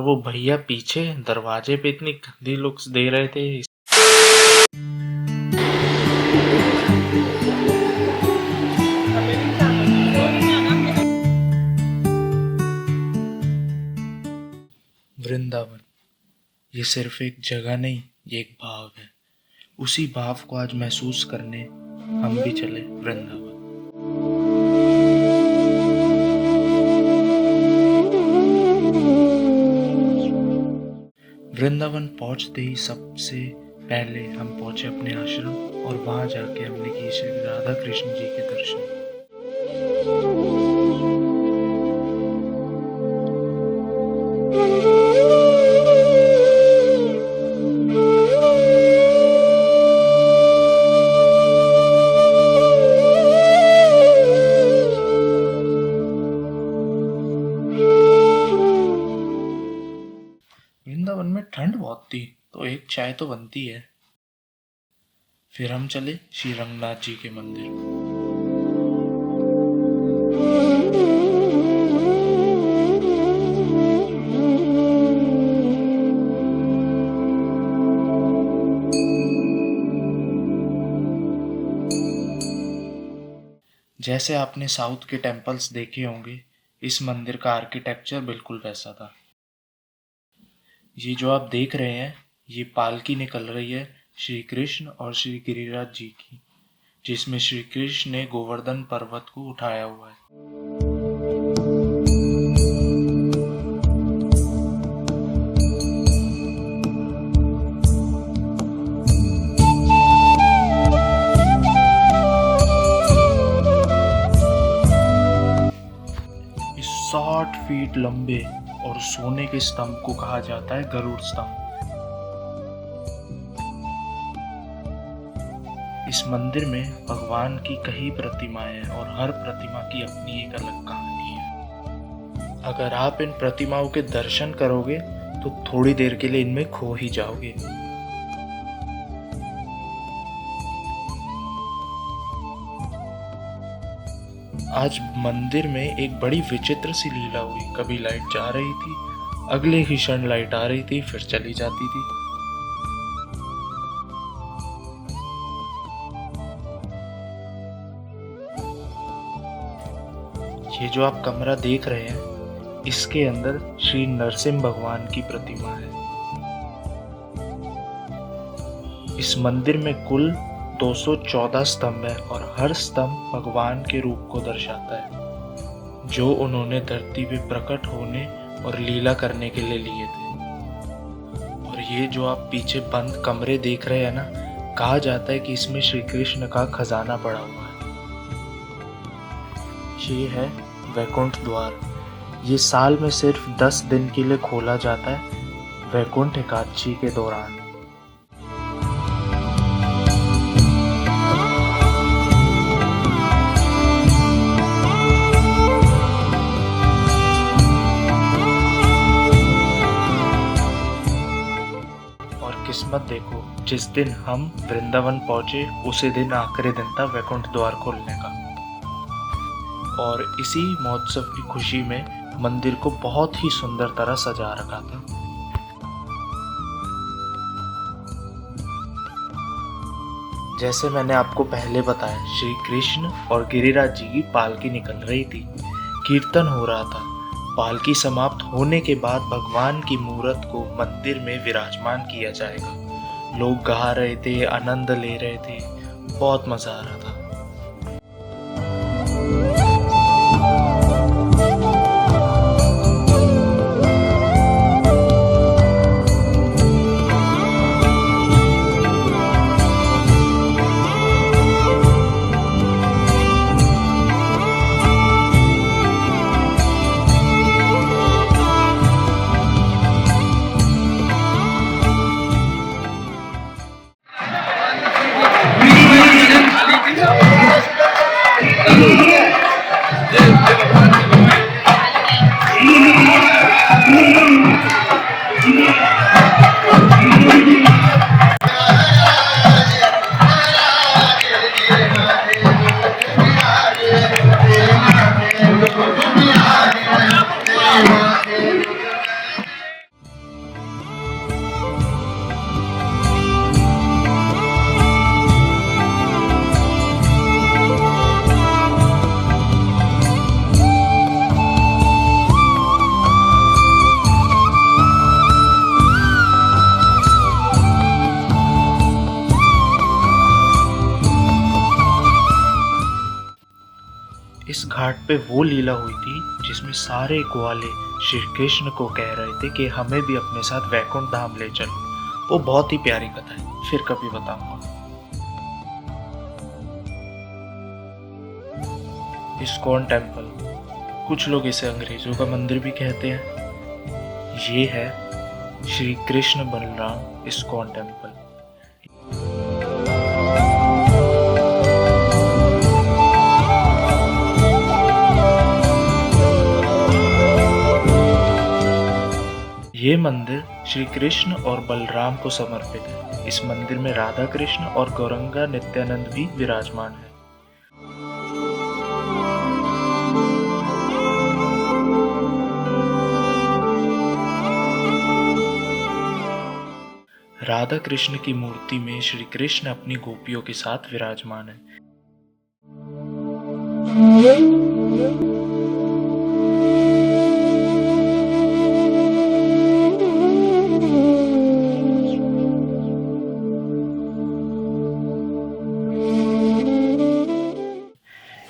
वो भैया पीछे दरवाजे पे इतनी गंदी लुक्स दे रहे थे। वृंदावन ये सिर्फ एक जगह नहीं, ये एक भाव है। उसी भाव को आज महसूस करने हम भी चले वृंदावन। वृंदावन पहुंचते ही सबसे पहले हम पहुंचे अपने आश्रम और वहां जाके हमने किए श्री राधा कृष्ण जी के दर्शन। वृंदावन में ठंड बहुत थी तो एक चाय तो बनती है। फिर हम चले श्री रंगनाथ जी के मंदिर। जैसे आपने साउथ के टेम्पल्स देखे होंगे, इस मंदिर का आर्किटेक्चर बिल्कुल वैसा था। ये जो आप देख रहे हैं, ये पालकी निकल रही है श्री कृष्ण और श्री गिरिराज जी की, जिसमें श्री कृष्ण ने गोवर्धन पर्वत को उठाया हुआ है। इस 60 फीट लंबे और सोने के स्तंभ को कहा जाता है गरुड़ स्तंभ। इस मंदिर में भगवान की कई प्रतिमाएं हैं और हर प्रतिमा की अपनी एक अलग कहानी है। अगर आप इन प्रतिमाओं के दर्शन करोगे तो थोड़ी देर के लिए इनमें खो ही जाओगे। आज मंदिर में एक बड़ी विचित्र सी लीला हुई। कभी लाइट जा रही थी, अगले ही क्षण लाइट आ रही थी, फिर चली जाती थी। ये जो आप कमरा देख रहे हैं, इसके अंदर श्री नरसिंह भगवान की प्रतिमा है। इस मंदिर में कुल 214 स्तंभ है और हर स्तंभ भगवान के रूप को दर्शाता है, जो उन्होंने धरती पे प्रकट होने और लीला करने के लिए लिए थे। और ये जो आप पीछे बंद कमरे देख रहे हैं ना, कहा जाता है कि इसमें श्री कृष्ण का खजाना पड़ा हुआ है। ये है वैकुंठ द्वार। ये साल में सिर्फ 10 दिन के लिए खोला जाता है, वैकुंठ एकादशी के दौरान। किस्मत देखो, जिस दिन हम वृंदावन पहुंचे उसी दिन आखिरी दिन था वैकुंठ द्वार खोलने का। और इसी महोत्सव की खुशी में मंदिर को बहुत ही सुंदर तरह सजा रखा था। जैसे मैंने आपको पहले बताया, श्री कृष्ण और गिरिराज जी की पालकी निकल रही थी, कीर्तन हो रहा था। पालकी समाप्त होने के बाद भगवान की मूर्त को मंदिर में विराजमान किया जाएगा। लोग गा रहे थे, आनंद ले रहे थे, बहुत मजा आ रहा था। घाट पे वो लीला हुई थी जिसमें सारे ग्वाले श्री कृष्ण को कह रहे थे कि हमें भी अपने साथ वैकुंठ धाम ले चलो। वो बहुत ही प्यारी कथा है, फिर कभी बताऊंगा। इस्कॉन टेम्पल, कुछ लोग इसे अंग्रेजों का मंदिर भी कहते हैं। ये है श्री कृष्ण बलराम इस्कॉन टेम्पल। ये मंदिर श्री कृष्ण और बलराम को समर्पित है। इस मंदिर में राधा कृष्ण और गौरंगा नित्यानंद भी विराजमान है। राधा कृष्ण की मूर्ति में श्री कृष्ण अपनी गोपियों के साथ विराजमान है।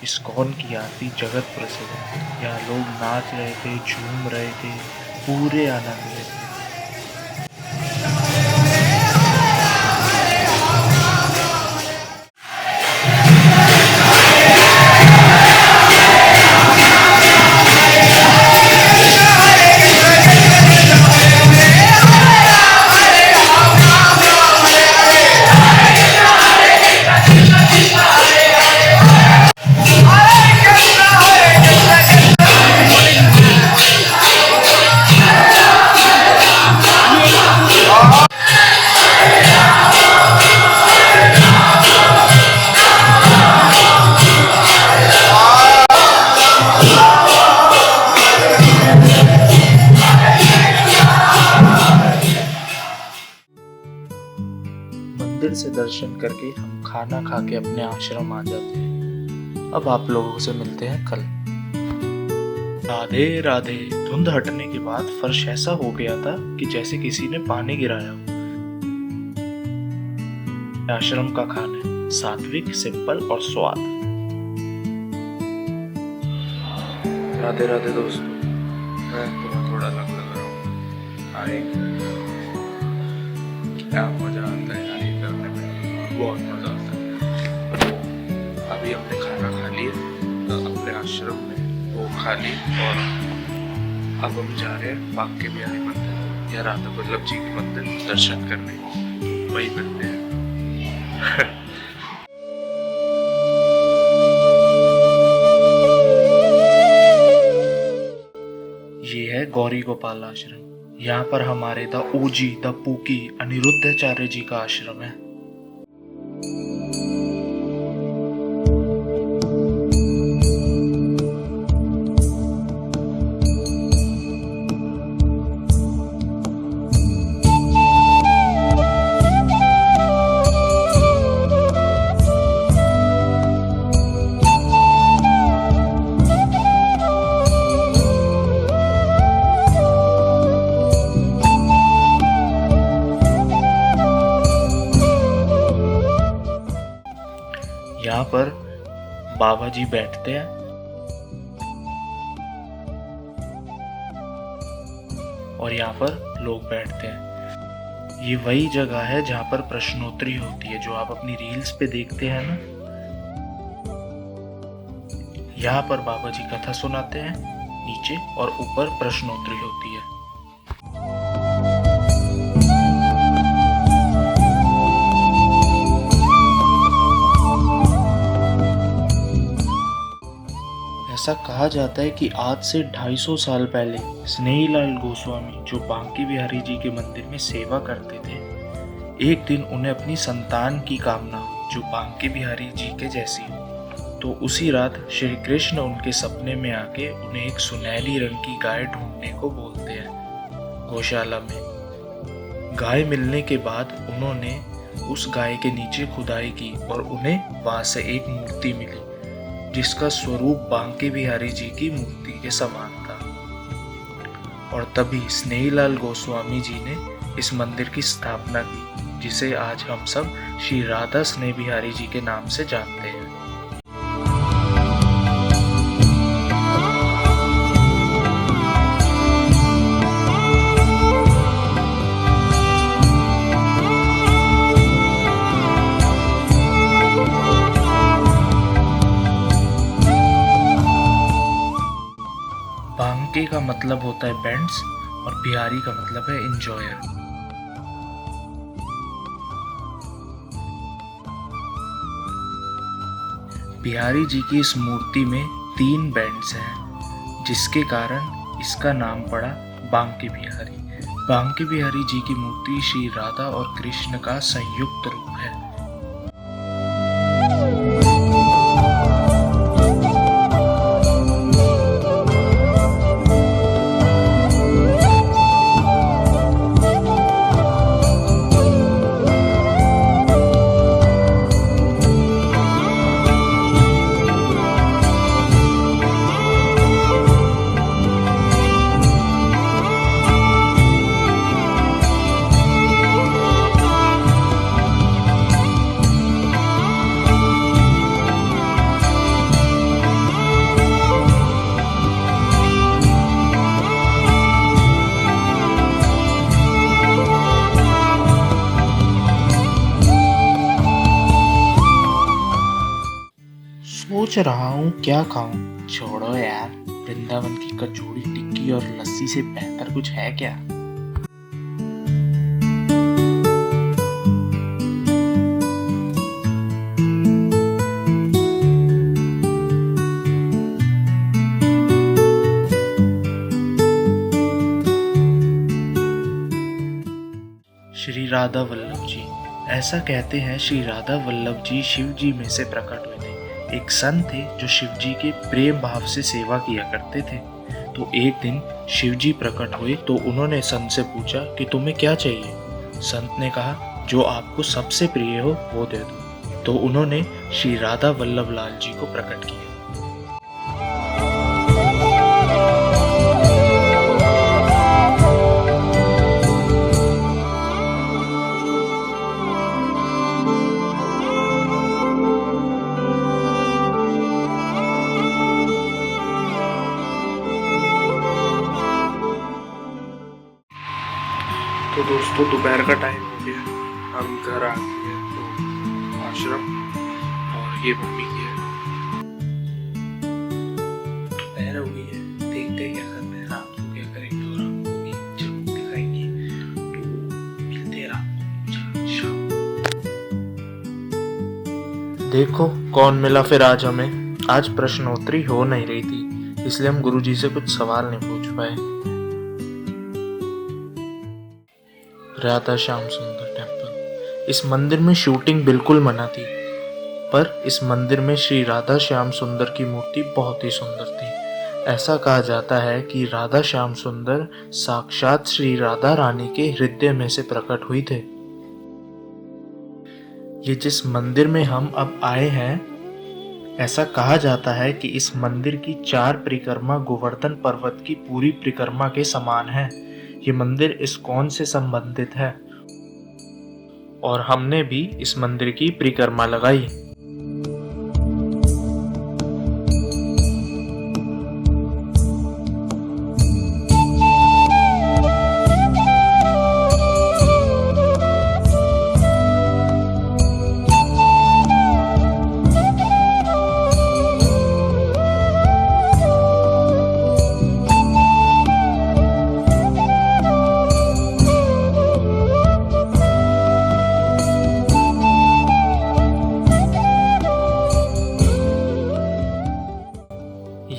इस्कॉन की आरती जगत प्रसिद्ध है। यहाँ लोग नाच रहे थे, झूम रहे थे, पूरे आनंद में थे। मंदिर से दर्शन करके हम खाना खा के अपने आश्रम आ जाते हैं। अब आप लोगों से मिलते हैं कल। राधे राधे। धुंध हटने के बाद फर्श ऐसा हो गया था कि जैसे किसी ने पानी गिराया हो। आश्रम का खाना है सात्विक, सिंपल और स्वाद। राधे राधे दोस्तों। मैं तुम्हें थोड़ा लग रहा हूँ। अरे क्या मजा आता है यार, ये करने में बहुत मजा आता है। तो अभी हमने खाना खा लिया अपने आश्रम में, वो खा ली, और अब हम जा रहे हैं बांके बिहारी मंदिर या राधा वल्लभ जी के मंदिर दर्शन करने। वही मिलते हैं। ये है गौरी गोपाल आश्रम। यहाँ पर हमारे the OG the pookie Aniruddhacharya ji का आश्रम है। यहाँ पर बाबा जी बैठते हैं और यहाँ पर लोग बैठते हैं। ये वही जगह है जहाँ पर प्रश्नोत्तरी होती है, जो आप अपनी रील्स पे देखते हैं ना। यहाँ पर बाबा जी कथा सुनाते हैं नीचे, और ऊपर प्रश्नोत्तरी होती है। ऐसा कहा जाता है कि आज से 250 साल पहले स्नेहीलाल गोस्वामी, जो बांके बिहारी जी के मंदिर में सेवा करते थे, एक दिन उन्हें अपनी संतान की कामना जो बांके बिहारी जी के जैसी हो, तो उसी रात श्री कृष्ण उनके सपने में आके उन्हें एक सुनहली रंग की गाय ढूंढने को बोलते हैं गौशाला में। गाय मिलने के बाद उन्होंने उस गाय के नीचे खुदाई की और उन्हें वहां से एक मूर्ति मिली, जिसका स्वरूप बांके बिहारी जी की मूर्ति के समान था। और तभी स्नेहीलाल गोस्वामी जी ने इस मंदिर की स्थापना की, जिसे आज हम सब श्री राधा स्नेह बिहारी जी के नाम से जानते हैं। का मतलब होता है बैंड्स और बिहारी का मतलब है इंजॉयर। बिहारी जी की इस मूर्ति में 3 बैंड्स हैं, जिसके कारण इसका नाम पड़ा बांके बिहारी। बांके बिहारी जी की मूर्ति श्री राधा और कृष्ण का संयुक्त रूप है। सोच रहा हूँ क्या खाऊं। छोड़ो यार, वृंदावन की कचौड़ी टिक्की और लस्सी से बेहतर कुछ है क्या। श्री राधा वल्लभ जी। ऐसा कहते हैं श्री राधा वल्लभ जी शिव जी में से प्रकट हुए थे। एक संत थे जो शिव जी के प्रेम भाव से सेवा किया करते थे। तो एक दिन शिव जी प्रकट हुए तो उन्होंने संत से पूछा कि तुम्हें क्या चाहिए। संत ने कहा जो आपको सबसे प्रिय हो वो दे दो। तो उन्होंने श्री राधा वल्लभ लाल जी को प्रकट किया। तो दोस्तों दोपहर का टाइम हो गया, हम घर आ गए तो आश्रम, और ये मम्मी की है। दोपहर हो गई है, देखते हैं क्या करना है, रात को क्या करेंगे और आपको भी जरूर दिखाएंगे। तो मिलते हैं रात को शाम। देखो कौन मिला फिर आज हमें। आज प्रश्नोत्तरी हो नहीं रही थी, इसलिए हम गुरुजी से कुछ सवाल नहीं पूछ पाए। राधा श्याम सुंदर टेम्पल। इस मंदिर में शूटिंग बिल्कुल मना थी, पर इस मंदिर में श्री राधा श्याम सुंदर की मूर्ति बहुत ही सुंदर थी। ऐसा कहा जाता है कि राधा श्याम सुंदर साक्षात श्री राधा रानी के हृदय में से प्रकट हुई थे। ये जिस मंदिर में हम अब आए हैं, ऐसा कहा जाता है कि इस मंदिर की 4 परिक्रमा गोवर्धन पर्वत की पूरी परिक्रमा के समान है। ये मंदिर इस्कॉन से संबंधित है और हमने भी इस मंदिर की परिक्रमा लगाई।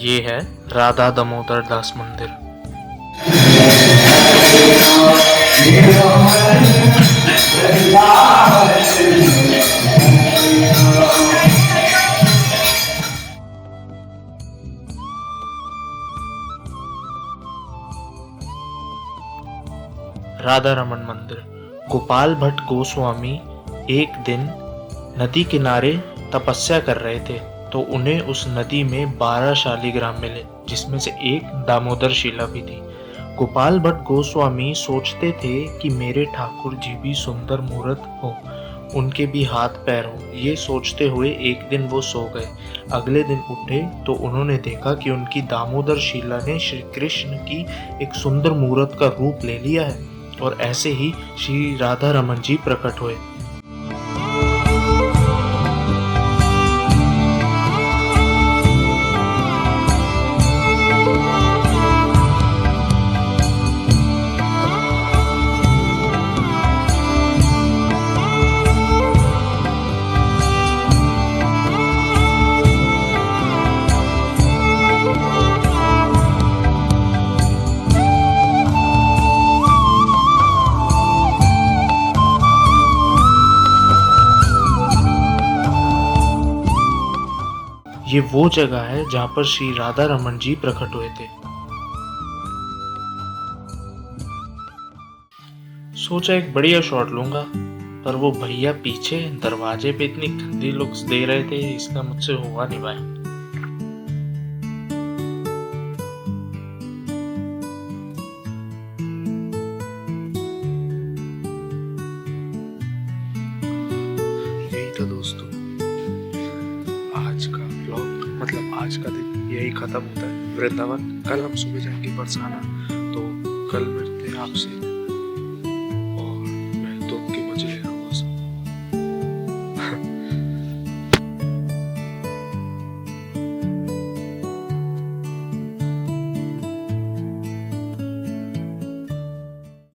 ये है राधा दामोदर दास मंदिर। राधा रमन मंदिर। गोपाल भट्ट गोस्वामी एक दिन नदी किनारे तपस्या कर रहे थे, तो उन्हें उस नदी में 12 शालिग्राम मिले, जिसमें से एक दामोदर शिला भी थी। गोपाल भट्ट गोस्वामी सोचते थे कि मेरे ठाकुर जी भी सुंदर मूर्त हो, उनके भी हाथ पैर हो। ये सोचते हुए एक दिन वो सो गए। अगले दिन उठे तो उन्होंने देखा कि उनकी दामोदर शिला ने श्री कृष्ण की एक सुंदर मूर्त का रूप ले लिया है, और ऐसे ही श्री राधा रमन जी प्रकट हुए। ये वो जगह है जहाँ पर श्री राधा रमन जी प्रकट हुए थे। सोचा एक बढ़िया शॉट लूंगा, पर वो भैया पीछे दरवाजे पे इतनी गंदी लुक्स दे रहे थे, इसका मुझसे हुआ नहीं भाई। यही था दोस्तों आज का व्लॉग, मतलब आज का दिन यही खत्म होता है। वृंदावन कल हम सुबह जाएंगे बरसाना, तो कल मिलते हैं आपसे